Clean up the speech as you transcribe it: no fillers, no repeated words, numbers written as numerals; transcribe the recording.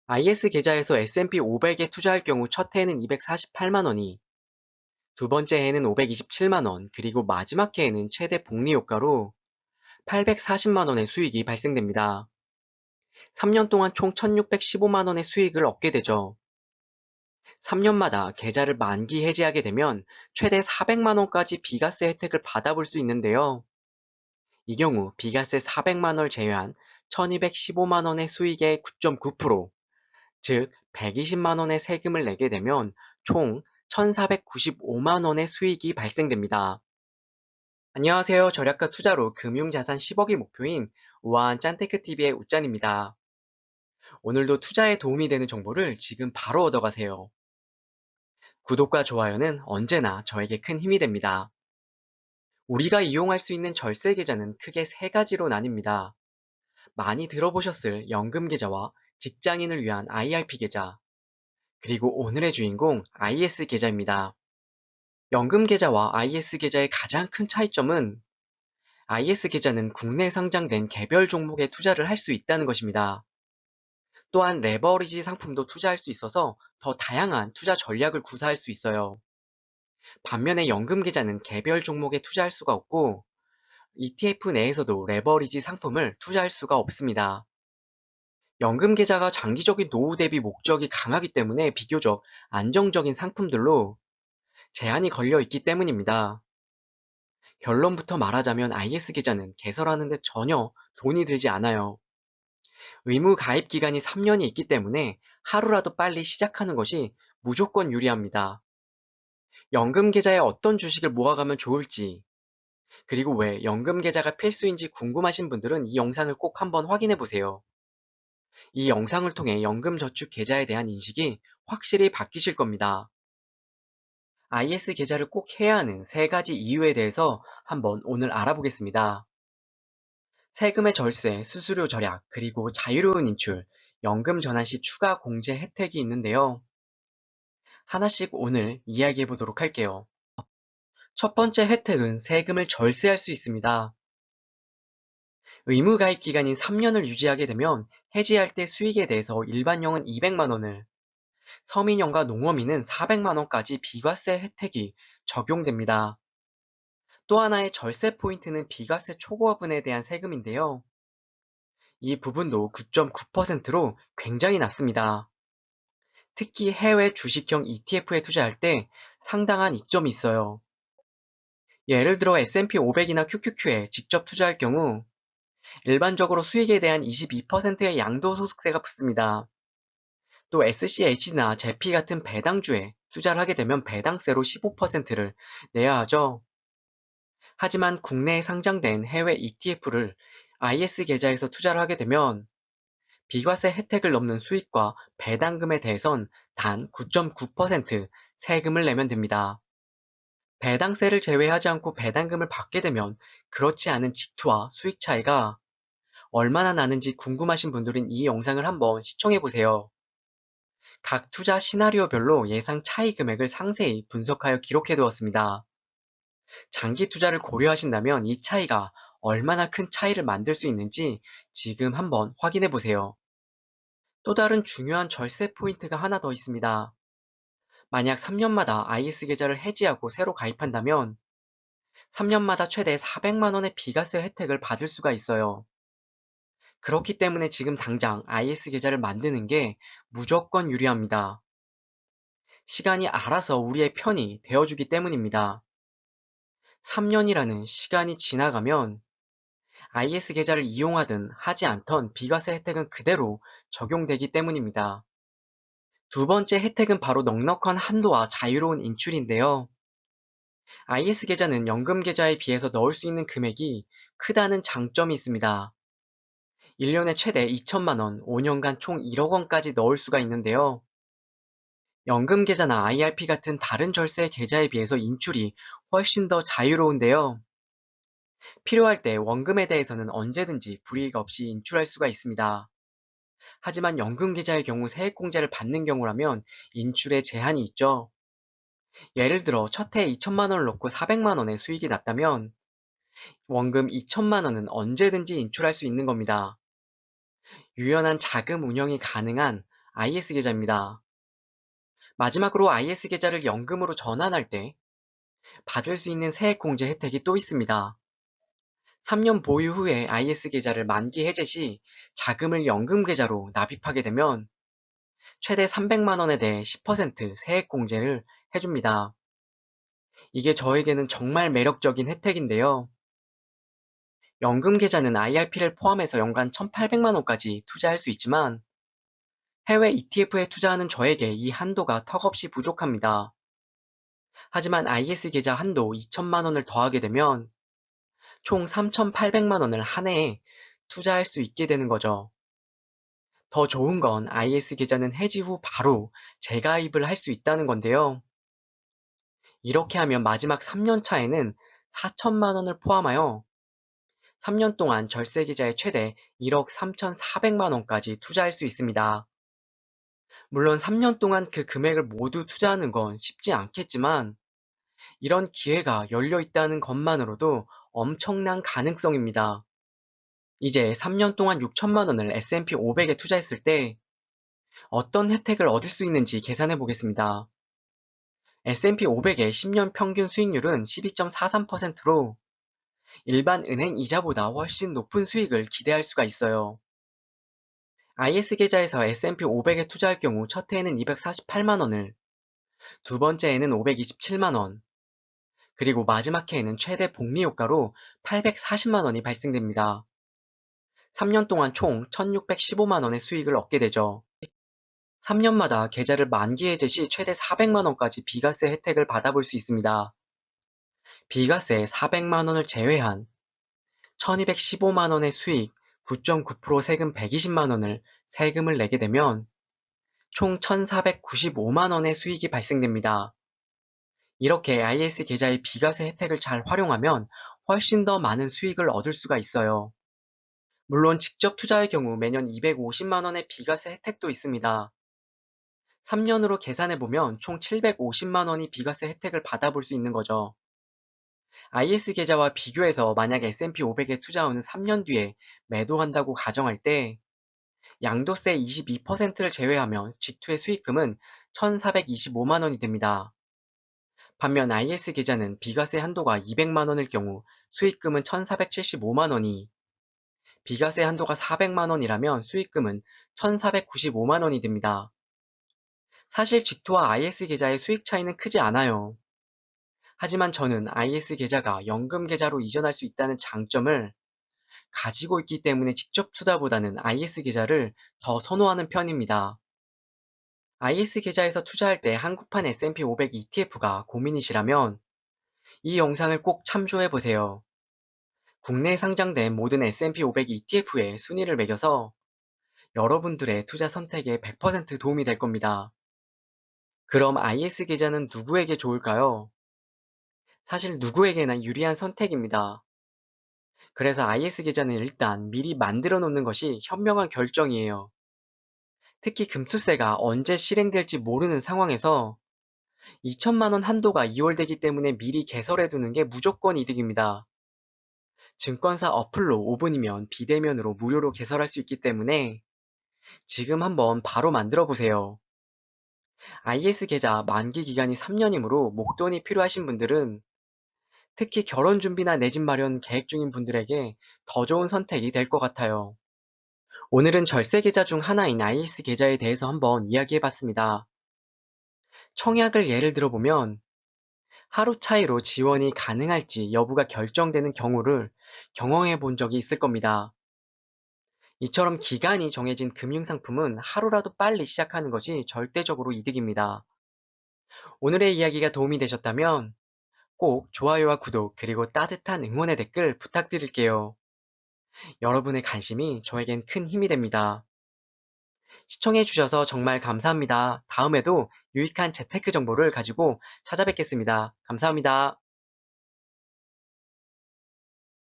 IS 계좌에서 S&P 500에 투자할 경우 첫 해에는 248만 원이, 두 번째 해에는 527만 원, 그리고 마지막 해에는 최대 복리 효과로 840만 원의 수익이 발생됩니다. 3년 동안 총 1615만 원의 수익을 얻게 되죠. 3년마다 계좌를 만기 해지하게 되면 최대 400만 원까지 비과세 혜택을 받아볼 수 있는데요. 이 경우 비과세 400만 원을 제외한 1215만 원의 수익의 9.9%, 즉 120만 원의 세금을 내게 되면 총 1495만 원의 수익이 발생됩니다. 안녕하세요. 절약과 투자로 금융자산 10억이 목표인 우아한 짠테크TV의 웃짠입니다. 오늘도 투자에 도움이 되는 정보를 지금 바로 얻어가세요. 구독과 좋아요는 언제나 저에게 큰 힘이 됩니다. 우리가 이용할 수 있는 절세 계좌는 크게 세 가지로 나뉩니다. 많이 들어보셨을 연금 계좌와 직장인을 위한 IRP 계좌, 그리고 오늘의 주인공 IS 계좌입니다. 연금 계좌와 IS 계좌의 가장 큰 차이점은 IS 계좌는 국내 상장된 개별 종목에 투자를 할 수 있다는 것입니다. 또한 레버리지 상품도 투자할 수 있어서 더 다양한 투자 전략을 구사할 수 있어요. 반면에 연금 계좌는 개별 종목에 투자할 수가 없고 ETF 내에서도 레버리지 상품을 투자할 수가 없습니다. 연금 계좌가 장기적인 노후 대비 목적이 강하기 때문에 비교적 안정적인 상품들로 제한이 걸려 있기 때문입니다. 결론부터 말하자면 IS 계좌는 개설하는데 전혀 돈이 들지 않아요. 의무 가입 기간이 3년이 있기 때문에 하루라도 빨리 시작하는 것이 무조건 유리합니다. 연금 계좌에 어떤 주식을 모아가면 좋을지, 그리고 왜 연금 계좌가 필수인지 궁금하신 분들은 이 영상을 꼭 한번 확인해 보세요. 이 영상을 통해 연금 저축 계좌에 대한 인식이 확실히 바뀌실 겁니다. IS 계좌를 꼭 해야 하는 세 가지 이유에 대해서 한번 오늘 알아보겠습니다. 세금의 절세, 수수료 절약, 그리고 자유로운 인출, 연금 전환 시 추가 공제 혜택이 있는데요. 하나씩 오늘 이야기해 보도록 할게요. 첫 번째 혜택은 세금을 절세할 수 있습니다. 의무 가입 기간인 3년을 유지하게 되면 해지할 때 수익에 대해서 일반형은 200만 원을, 서민형과 농어민은 400만 원까지 비과세 혜택이 적용됩니다. 또 하나의 절세 포인트는 비과세 초과분에 대한 세금인데요. 이 부분도 9.9%로 굉장히 낮습니다. 특히 해외 주식형 ETF에 투자할 때 상당한 이점이 있어요. 예를 들어 S&P 500이나 QQQ에 직접 투자할 경우 일반적으로 수익에 대한 22%의 양도소득세가 붙습니다. 또 SCH나 제피 같은 배당주에 투자를 하게 되면 배당세로 15%를 내야 하죠. 하지만 국내에 상장된 해외 ETF를 IS 계좌에서 투자를 하게 되면 비과세 혜택을 넘는 수익과 배당금에 대해선 단 9.9% 세금을 내면 됩니다. 배당세를 제외하지 않고 배당금을 받게 되면 그렇지 않은 직투와 수익 차이가 얼마나 나는지 궁금하신 분들은 이 영상을 한번 시청해 보세요. 각 투자 시나리오별로 예상 차이 금액을 상세히 분석하여 기록해 두었습니다. 장기 투자를 고려하신다면 이 차이가 얼마나 큰 차이를 만들 수 있는지 지금 한번 확인해 보세요. 또 다른 중요한 절세 포인트가 하나 더 있습니다. 만약 3년마다 IS 계좌를 해지하고 새로 가입한다면 3년마다 최대 400만 원의 비과세 혜택을 받을 수가 있어요. 그렇기 때문에 지금 당장 IS 계좌를 만드는 게 무조건 유리합니다. 시간이 알아서 우리의 편이 되어주기 때문입니다. 3년이라는 시간이 지나가면 IS 계좌를 이용하든 하지 않던 비과세 혜택은 그대로 적용되기 때문입니다. 두 번째 혜택은 바로 넉넉한 한도와 자유로운 인출인데요. IS 계좌는 연금 계좌에 비해서 넣을 수 있는 금액이 크다는 장점이 있습니다. 1년에 최대 2천만 원, 5년간 총 1억 원까지 넣을 수가 있는데요. 연금 계좌나 IRP 같은 다른 절세 계좌에 비해서 인출이 훨씬 더 자유로운데요. 필요할 때 원금에 대해서는 언제든지 불이익 없이 인출할 수가 있습니다. 하지만 연금 계좌의 경우 세액공제를 받는 경우라면 인출에 제한이 있죠. 예를 들어 첫 해에 2천만 원을 넣고 400만 원의 수익이 났다면 원금 2천만 원은 언제든지 인출할 수 있는 겁니다. 유연한 자금 운영이 가능한 IS 계좌입니다. 마지막으로 IS 계좌를 연금으로 전환할 때 받을 수 있는 세액공제 혜택이 또 있습니다. 3년 보유 후에 IS 계좌를 만기 해제 시 자금을 연금 계좌로 납입하게 되면 최대 300만 원에 대해 10% 세액공제를 해줍니다. 이게 저에게는 정말 매력적인 혜택인데요. 연금 계좌는 IRP를 포함해서 연간 1,800만 원까지 투자할 수 있지만 해외 ETF에 투자하는 저에게 이 한도가 턱없이 부족합니다. 하지만 IS 계좌 한도 2천만 원을 더하게 되면 총 3,800만 원을 한 해에 투자할 수 있게 되는 거죠. 더 좋은 건 IS 계좌는 해지 후 바로 재가입을 할 수 있다는 건데요. 이렇게 하면 마지막 3년 차에는 4천만 원을 포함하여 3년 동안 절세 계좌에 최대 1억 3,400만 원까지 투자할 수 있습니다. 물론 3년 동안 그 금액을 모두 투자하는 건 쉽지 않겠지만 이런 기회가 열려 있다는 것만으로도 엄청난 가능성입니다. 이제 3년 동안 6천만 원을 S&P 500에 투자했을 때 어떤 혜택을 얻을 수 있는지 계산해 보겠습니다. S&P 500의 10년 평균 수익률은 12.43%로 일반 은행 이자보다 훨씬 높은 수익을 기대할 수가 있어요. IS 계좌에서 S&P 500에 투자할 경우 첫 해에는 248만 원을, 두 번째에는 527만 원, 그리고 마지막 해에는 최대 복리 효과로 840만 원이 발생됩니다. 3년 동안 총 1,615만 원의 수익을 얻게 되죠. 3년마다 계좌를 만기 해제 시 최대 400만 원까지 비과세 혜택을 받아볼 수 있습니다. 비과세 400만 원을 제외한 1,215만 원의 수익 9.9% 세금 120만 원을 세금을 내게 되면 총 1,495만 원의 수익이 발생됩니다. 이렇게 IS 계좌의 비과세 혜택을 잘 활용하면 훨씬 더 많은 수익을 얻을 수가 있어요. 물론 직접 투자의 경우 매년 250만 원의 비과세 혜택도 있습니다. 3년으로 계산해보면 총 750만 원이 비과세 혜택을 받아볼 수 있는 거죠. IS 계좌와 비교해서 만약 S&P 500에 투자 후는 3년 뒤에 매도한다고 가정할 때 양도세 22%를 제외하면 직투의 수익금은 1,425만 원이 됩니다. 반면 IS 계좌는 비과세 한도가 200만 원일 경우 수익금은 1,475만 원이, 비과세 한도가 400만 원이라면 수익금은 1,495만 원이 됩니다. 사실 직투와 IS 계좌의 수익 차이는 크지 않아요. 하지만 저는 IS 계좌가 연금 계좌로 이전할 수 있다는 장점을 가지고 있기 때문에 직접 투자보다는 IS 계좌를 더 선호하는 편입니다. IS 계좌에서 투자할 때 한국판 S&P 500 ETF가 고민이시라면 이 영상을 꼭 참조해 보세요. 국내에 상장된 모든 S&P 500 ETF의 순위를 매겨서 여러분들의 투자 선택에 100% 도움이 될 겁니다. 그럼 IS 계좌는 누구에게 좋을까요? 사실 누구에게나 유리한 선택입니다. 그래서 IS 계좌는 일단 미리 만들어 놓는 것이 현명한 결정이에요. 특히 금투세가 언제 실행될지 모르는 상황에서 2천만 원 한도가 2월되기 때문에 미리 개설해 두는 게 무조건 이득입니다. 증권사 어플로 5분이면 비대면으로 무료로 개설할 수 있기 때문에 지금 한번 바로 만들어 보세요. IS 계좌 만기 기간이 3년이므로 목돈이 필요하신 분들은 특히 결혼 준비나 내 집 마련 계획 중인 분들에게 더 좋은 선택이 될 것 같아요. 오늘은 절세 계좌 중 하나인 IS 계좌에 대해서 한번 이야기해 봤습니다. 청약을 예를 들어보면 하루 차이로 지원이 가능할지 여부가 결정되는 경우를 경험해 본 적이 있을 겁니다. 이처럼 기간이 정해진 금융상품은 하루라도 빨리 시작하는 것이 절대적으로 이득입니다. 오늘의 이야기가 도움이 되셨다면 꼭 좋아요와 구독 그리고 따뜻한 응원의 댓글 부탁드릴게요. 여러분의 관심이 저에겐 큰 힘이 됩니다. 시청해주셔서 정말 감사합니다. 다음에도 유익한 재테크 정보를 가지고 찾아뵙겠습니다. 감사합니다.